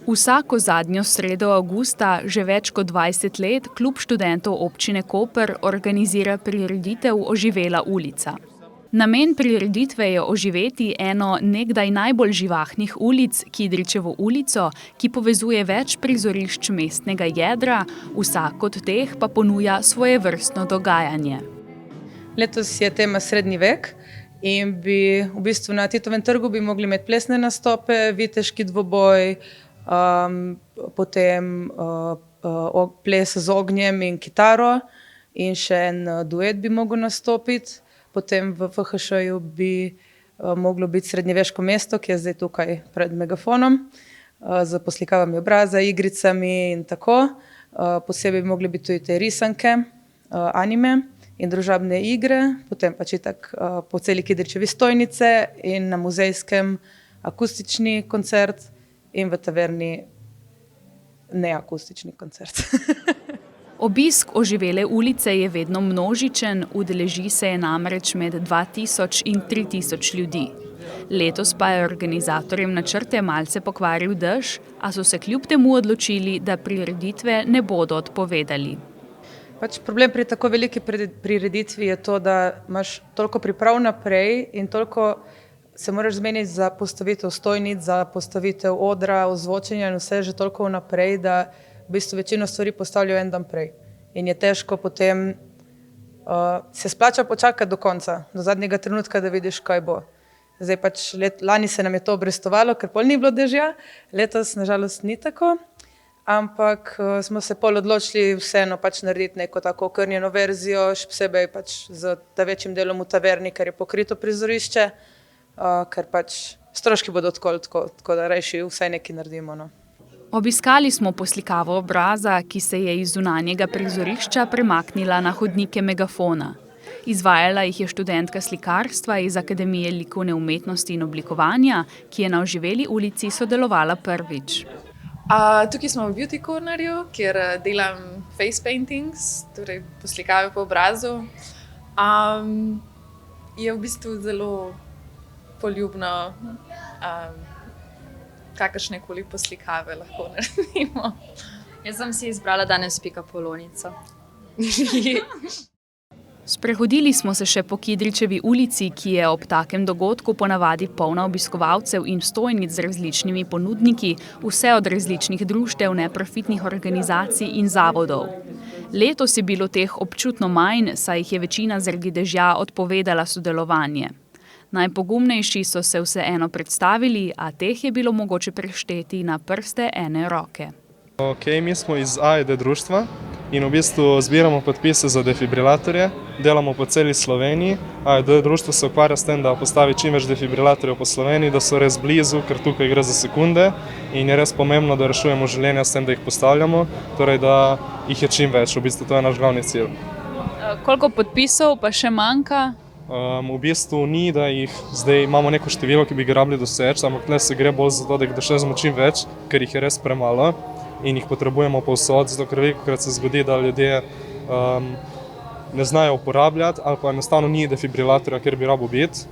Vsako zadnjo sredo avgusta, že več kot 20 let, Klub študentov občine Koper organizira prireditev Oživela ulica. Namen prireditve je oživeti eno nekdaj najbolj živahnih ulic, Kidričevo ulico, ki povezuje več prizorišč mestnega jedra, vsak od teh pa ponuja svojevrstno dogajanje. Letos je tema srednji vek in bi v bistvu na Titovem trgu bi mogli imeti plesne nastope, viteški dvoboj, potem ples z ognjem in kitaro in še en duet bi mogel nastopiti. Potem v FHŠ-ju bi moglo biti srednjeveško mesto, ki je zdaj tukaj pred megafonom, z poslikavami obraza, igricami in tako. Posebej bi mogli biti tudi te risanke, anime in družabne igre, potem pač itak po celi Kidričevi stojnice in na Muzejskem akustični koncert in v taverni neakustični koncert. Obisk Oživele ulice je vedno množičen, udeleži se je namreč med 2000 in 3000 ljudi. Letos pa je organizatorjem načrte malce pokvaril dež, a so se kljub temu odločili, da prireditve ne bodo odpovedali. Problem pri tako veliki prireditvi je to, da imaš toliko priprav naprej in toliko se moraš zmeniti za postavitev stojnic, za postavitev odra, ozvočenja in vse že toliko vnaprej, da v bistvu večino stvari postavljajo en dan prej. In je težko potem, se splača počakati do konca, do zadnjega trenutka, da vidiš, kaj bo. Zdaj pač lani se nam je to obrestovalo, ker pol ni bilo dežja, letos nažalost ni tako, ampak smo se pol odločili vseeno pač narediti neko tako okrnjeno verzijo, še posebej pač z večjim delom v taverni, ker je pokrito prizorišče, ker pač stroški bodo tako da rajši vsaj nekaj naredimo, no. Obiskali smo poslikavo obraza, ki se je iz zunanjega prizorišča premaknila na hodnike megafona. Izvajala jih je študentka slikarstva iz Akademije likovne umetnosti in oblikovanja, ki je na Oživeli ulici sodelovala prvič. Tukaj smo v Beauty Cornerju, kjer delam face paintings, torej poslikave po obrazu. Je v bistvu zelo poljubno, kakršnekoli poslikave lahko naredimo. Jaz sem si izbrala danes pikapolonico. Sprehodili smo se še po Kidričevi ulici, ki je ob takem dogodku ponavadi polna obiskovalcev in stojnic z različnimi ponudniki, vse od različnih društev, neprofitnih organizacij in zavodov. Letos je bilo teh občutno manj, saj jih je večina zaradi dežja odpovedala sodelovanje. Najpogumnejši so se vseeno predstavili, a teh je bilo mogoče prešteti na prste ene roke. Mi smo iz AED društva in v bistvu zbiramo podpise za defibrilatorje, delamo po celi Sloveniji. AED društvo se ukvarja s tem, da postavi čim več defibrilatorjev po Sloveniji, da so res blizu, ker tukaj gre za sekunde in je res pomembno, da rešujemo življenja s tem, da jih postavljamo, torej da jih je čim več, v bistvu to je naš glavni cilj. Koliko podpisov pa še manjka? V bistvu ni, da jih zdaj imamo neko število, ki bi ga rabili doseči, ampak tle se gre bolj za to, da jih dosežemo čim več, ker jih je res premalo in jih potrebujemo povsod, zato ker velikokrat se zgodi, da ljudje ne znajo uporabljati ali pa enostavno ni defibrilatorja, kjer bi rabo biti.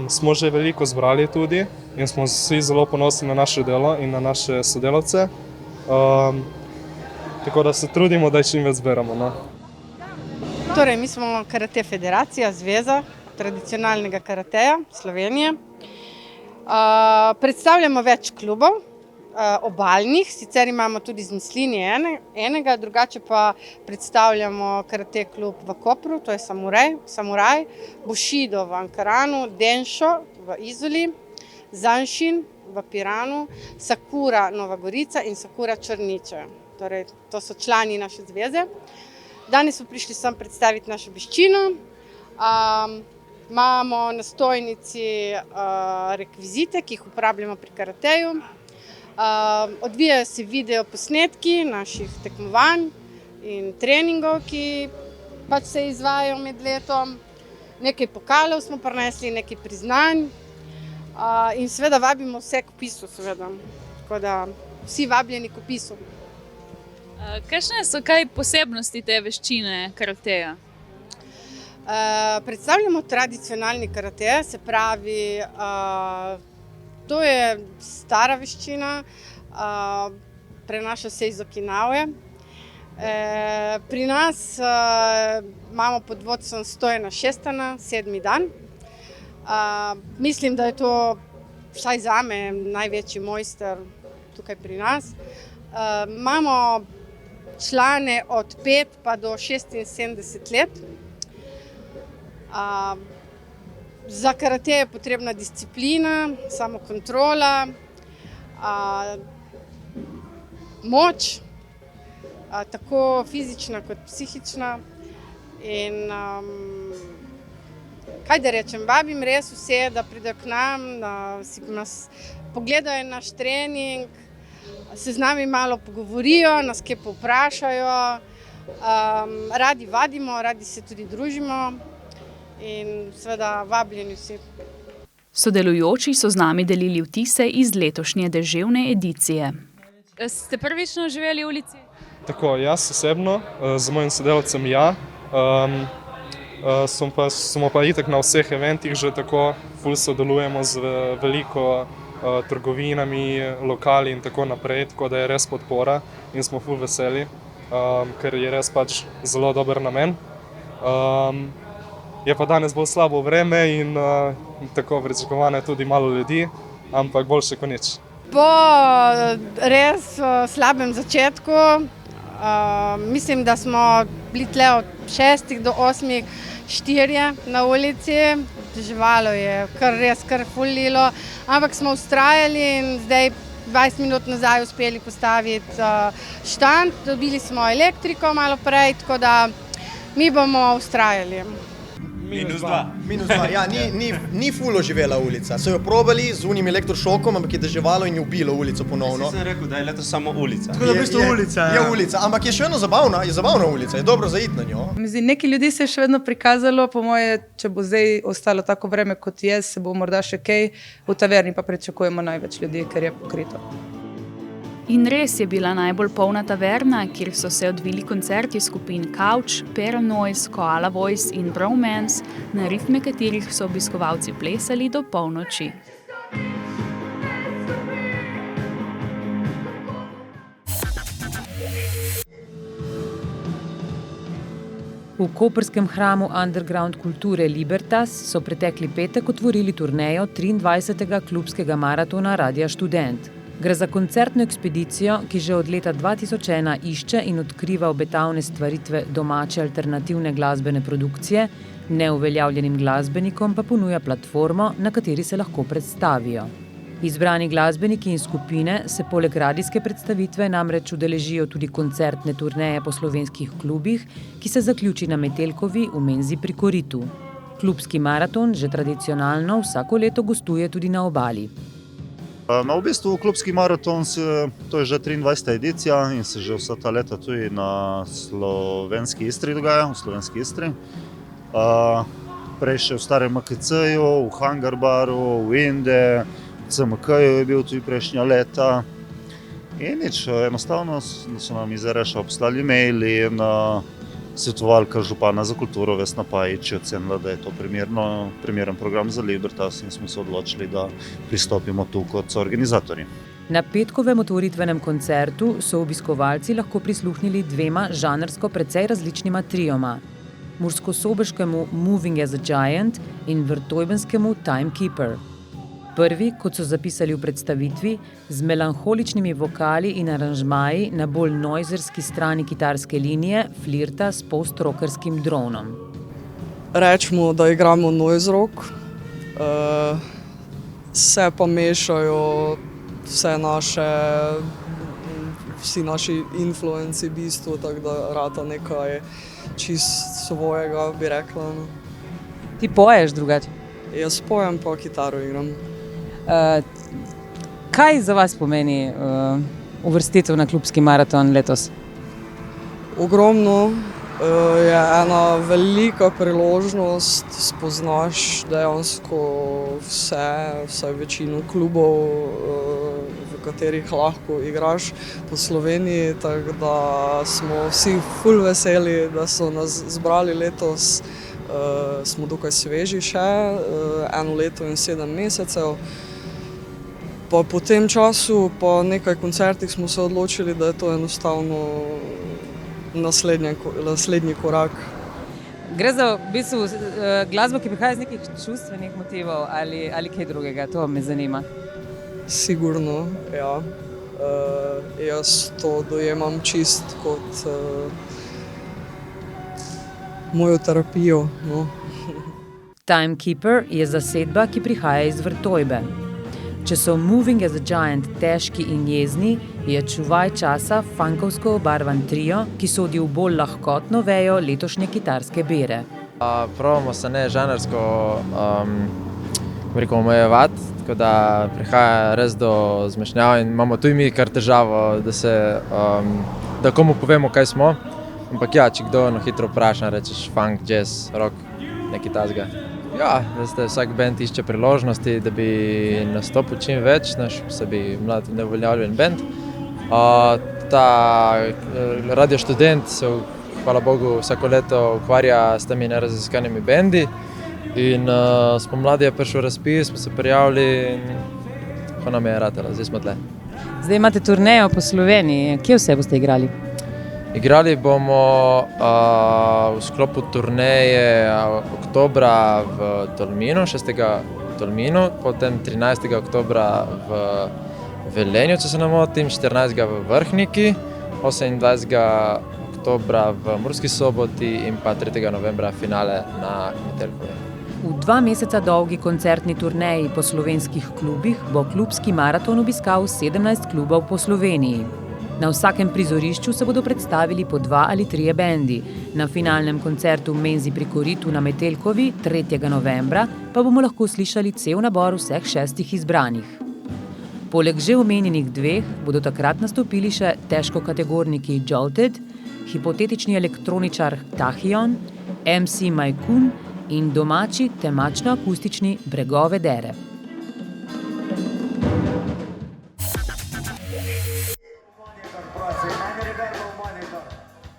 Smo že veliko zbrali tudi in smo vsi zelo ponosni na naše delo in na naše sodelavce, tako da se trudimo, da jih čim več zberemo, no. Torej, mi smo Karate federacija, zveza tradicionalnega karateja Slovenije. Predstavljamo več klubov, obalnih, sicer imamo tudi z Mislinje enega, drugače pa predstavljamo karate klub v Kopru, to je Samuraj, Bushido v Ankaranu, Denšo v Izoli, Zanšin v Piranu, Sakura Nova Gorica in Sakura Črniče. Torej, to so člani naše zveze. Danes smo prišli sem predstaviti našo veščino. Imamo na stojnici rekvizite, ki jih uporabljamo pri karateju. Odvijajo se video posnetki naših tekmovanj in treningov, ki pač se izvajajo med letom. Nekaj pokalov smo prinesli, nekaj priznanj in seveda vabimo vse k vpisu, seveda. Tako da vsi vabljeni k vpisu. Kakšne so kaj posebnosti te veščine karateja? Predstavljamo tradicionalni karate, se pravi, to je stara veščina, prenaša se iz Okinave. Pri nas imamo pod vodstvom Stojana Šestana 7. dan. Mislim, da je to vsaj zame največji mojster tukaj pri nas. Imamo člane od 5 pa do 76 let. Za karate je potrebna disciplina, samokontrola, moč, tako fizična kot psihična. In kaj da rečem, vabim res vse, da pridejo k nam, da si nas pogledajo naš trening, se z nami malo pogovorijo, nas kaj povprašajo. Radi vadimo, radi se tudi družimo in seveda vabljeni vsi. Sodelujoči so z nami delili vtise iz letošnje deževne edicije. Ste prvič živeli v ulici? Tako, jaz osebno, z mojim sodelavcem smo pa itak na vseh eventih že tako, ful sodelujemo z veliko trgovinami, lokali in tako naprej, tako da je res podpora in smo ful veseli, ker je res pač zelo dober namen. Je pa danes bolj slabo vreme in tako pričakovano je tudi malo ljudi, ampak boljše kot nič. Po res slabem začetku, mislim, da smo bili tle od 6 do 8 4 na ulici. Deževalo je kar fulilo, ampak smo vztrajali in zdaj 20 minut nazaj uspeli postaviti štand. Dobili smo elektriko malo prej, tako da mi bomo vztrajali. -2. Ja, ni ful oživela ulica. So jo probali z unim elektrošokom, ampak je deževalo in je ubilo ulico ponovno. Sem rekel, da je letos samo ulica. Tako da v bistvu ulica. Je ulica, ampak je še vedno zabavna ulica, je dobro za iti na njo. Neki ljudi se je še vedno prikazalo, po moje, če bo zdaj ostalo tako vreme kot je, se bo morda še kaj, v taverni pa pričakujemo največ ljudi, ker je pokrito. In res je bila najbolj polna taverna, kjer so se odvili koncerti skupin Couch, Paranoise, Koala Voice in Bromance, na ritme katerih so obiskovalci plesali do polnoči. V koprskem hramu underground kulture Libertas so pretekli petek otvorili turnejo 23. klubskega maratona Radia Študent. Gre za koncertno ekspedicijo, ki že od leta 2001 išče in odkriva obetavne stvaritve domače alternativne glasbene produkcije, neuveljavljenim glasbenikom pa ponuja platformo, na kateri se lahko predstavijo. Izbrani glasbeniki in skupine se poleg radijske predstavitve namreč udeležijo tudi koncertne turneje po slovenskih klubih, ki se zaključi na Metelkovi v Menzi pri Koritu. Klubski maraton že tradicionalno vsako leto gostuje tudi na Obali. V bistvu klubski maraton, to je že 23. edicija in se že vsa ta leta tudi na slovenski Istri dogaja, v slovenski Istri. Prej še v starem MKC-ju, v Hangarbaru, v Inde, v CMK-ju je bil tudi prejšnja leta. In nič, enostavno so nam iz RŠ-a poslali maili in svetovalka župana za kulturo Vesna Pajič je ocenila, da je to primeren program za Libertas in smo se odločili, da pristopimo tu kot organizatorji. Na petkovem otvoritvenem koncertu so obiskovalci lahko prisluhnili dvema žanrsko precej različnima trioma. Murskosoboškemu Moving as a Giant in vrtojbenskemu Timekeeper. Prvi, kot so zapisali v predstavitvi, z melanholičnimi vokali in aranžmaji na bolj noizerski strani kitarske linije flirta s post-rockerskim dronom. Rečemo, da igramo noise rock, se pa mešajo vsi naši influenci v bistvu, tako da rata nekaj čist svojega, bi rekla. Ti poješ drugače? Jaz pojem, pa kitaro igram. Kaj za vas pomeni uvrstitev na klubski maraton letos? Ogromno. Je ena velika priložnost, spoznaš dejansko vsaj večino klubov, v katerih lahko igraš po Sloveniji, tako da smo vsi ful veseli, da so nas zbrali letos. Smo dokaj sveži še, 1 leto in 7 mesecev. Pa po tem času, po nekaj koncertih smo se odločili, da je to enostavno naslednji korak. Gre za v bistvu glasbo, ki prihaja iz nekih čustvenih motivov ali kaj drugega, to me zanima. Sigurno, ja. Jaz to dojemam čist kot mojo terapijo. No. Timekeeper je zasedba, ki prihaja iz Vrtojbe. Če so Moving as a Giant težki in jezni, je Čuvaj časa funkovsko obarvan trio, ki sodi v bolj lahkotno vejo letošnje kitarske bere. Probamo se ne žanrsko omejevati, tako da prihaja res do zmešnjav in imamo tudi mi kar težavo, da komu povemo, kaj smo. Ampak ja, če kdo hitro vpraša, rečeš funk, jazz, rock, nekaj tazga. Ja, vsak band išče priložnosti, da bi nastopil čim več, naš sebi mlad neuveljavljen band. Ta Radio Študent se, hvala Bogu, vsako leto ukvarja s temi neraziskanimi bendi in spomladi je prišel razpis, smo se prijavili in ko nam je ratalo, zdaj smo tle. Zdaj imate turnejo po Sloveniji, kje vse boste igrali? Igrali bomo v sklopu turneje oktobra v Tolminu, 6. v Tolminu, potem 13. oktobra v Velenju, če se ne motim, 14. v Vrhniki, 28. oktobra v Murski Soboti in pa 3. novembra finale na Metelkovi. V 2 meseca dolgi koncertni turneji po slovenskih klubih bo klubski maraton obiskal 17 klubov po Sloveniji. Na vsakem prizorišču se bodo predstavili po 2 ali 3 bendi. Na finalnem koncertu v Menzi pri Koritu na Metelkovi 3. novembra pa bomo lahko slišali cel nabor vseh 6 izbranih. Poleg že omenjenih 2 bodo takrat nastopili še težkokategorniki Jolted, hipotetični elektroničar Tachyon, MC Majkun in domači temačno-akustični Bregove Dere.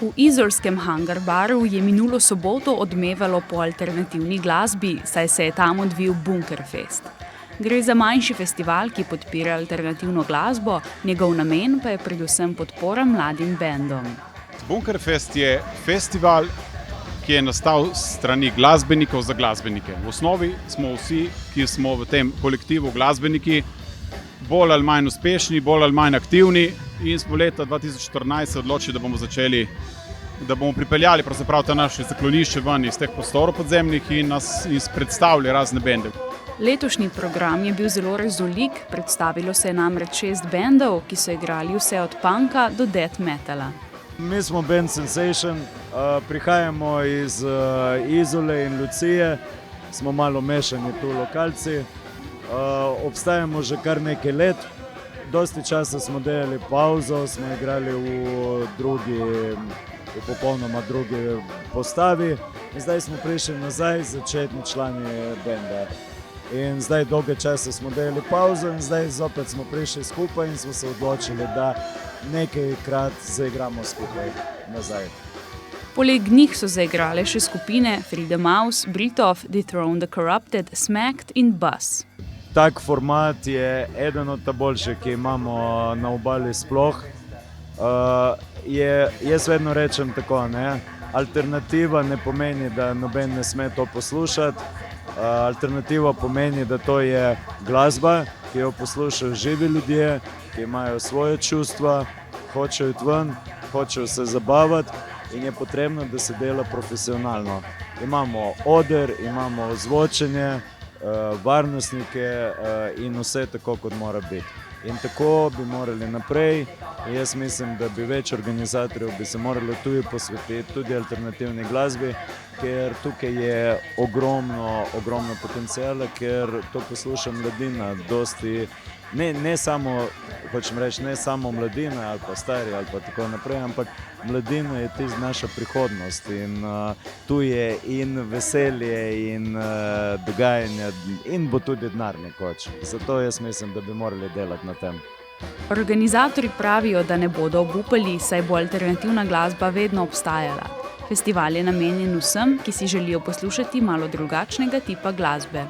V izolskem Hangar baru je minulo soboto odmevalo po alternativni glasbi, saj se je tam odvil Bunkerfest. Gre za manjši festival, ki podpira alternativno glasbo, njegov namen pa je predvsem podpora mladim bendom. Bunkerfest je festival, ki je nastal s strani glasbenikov za glasbenike. V osnovi smo vsi, ki smo v tem kolektivu glasbeniki, bolj ali manj uspešni, bolj ali manj aktivni in smo leta 2014 se odločili, da bomo pripeljali pravzaprav ta naše zaklonišče ven iz teh prostorov podzemnih in nas predstavili razne bende. Letošnji program je bil zelo raznolik, predstavilo se je namreč 6 bendov, ki so igrali vse od punka do death metala. Mi smo band Sensation, prihajamo iz Izole in Lucije, smo malo mešani tu lokalci. Obstajamo že kar nekaj let, dosti časa smo delali pauzo, smo igrali v popolnoma drugi postavi in zdaj smo prišli nazaj, začetni člani benda. In zdaj dolgo časa smo delali pauzo in zdaj zopet smo prišli skupaj in smo se odločili, da nekajkrat zaigramo skupaj nazaj. Poleg njih so zaigrale še skupine Freedom House, Britov, Dethrone the Corrupted, Smacked in Buzz. Tak format je eden od boljših, ki imamo na obali sploh. Jaz vedno rečem tako, ne? Alternativa ne pomeni, da noben ne sme to poslušati. Alternativa pomeni, da to je glasba, ki jo poslušajo živi ljudje, ki imajo svoje čustva, hočejo iti ven, hočejo se zabavati in je potrebno, da se dela profesionalno. Imamo oder, imamo ozvočenje, varnostnike in vse tako, kot mora biti. In tako bi morali naprej. Jaz mislim, da bi več organizatorjev bi se morali tudi posvetiti, tudi alternativni glasbi, ker tukaj je ogromno potencijala, ker to posluša mladina, dosti, ne samo, hočem reči, ne samo mladina ali pa stari ali pa tako naprej, ampak mladina je tista naša prihodnost in tu je in veselje in dogajanje in bo tudi denar nekoč. Zato jaz mislim, da bi morali delati na tem. Organizatorji pravijo, da ne bodo obupali, saj bo alternativna glasba vedno obstajala. Festival je namenjen vsem, ki si želijo poslušati malo drugačnega tipa glasbe.